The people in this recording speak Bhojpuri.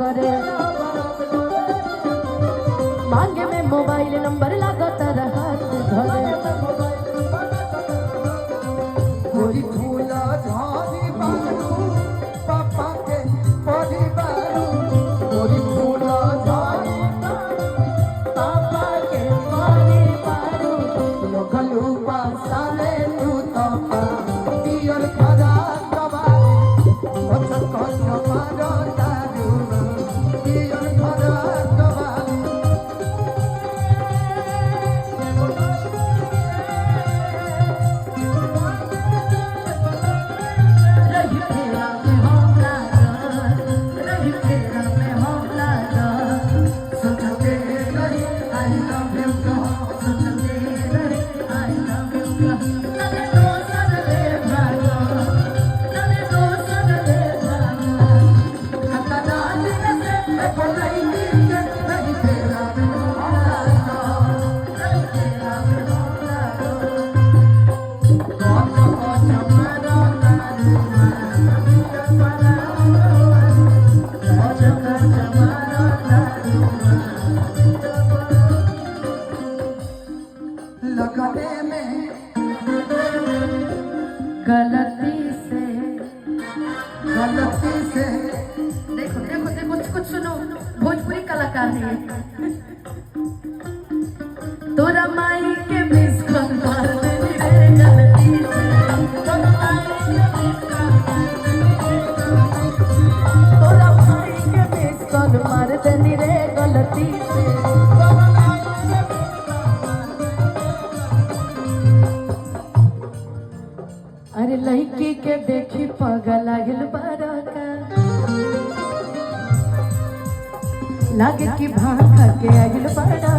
करे मांगे में मोबाइल नंबर लागत रहत धरे गोरी फूला झाड़ी बारू पापा के परिवारू गोरी फूला झाड़ी पापा के परिवारू लगलू पासाले तू तो पियर खरा कबारी बचत कन मारो दारू पियर खरा कबारी रही फेरा में हम लागल रही फेरा में हम लागल सोचते रही आई लव यू सोचते रही आई लव यू तने दोसर ले भागो तने दोसर ले भागो हकदा दिन से बोलाई के रही फेरा में हम लागल रही फेरा में हम लागल कौन कौन मारो लगने में गलती से देखो देखो देखो कुछ सुनो भोजपुरी कलाकार है तोरा माई के मिस कॉल मार देनी रे गलती से तोरा माई के मिस कॉल मार देनी रे गलती से अरे लड़की के देखी पगल लागल बड़का लागे कि भाग के आगिल बड़का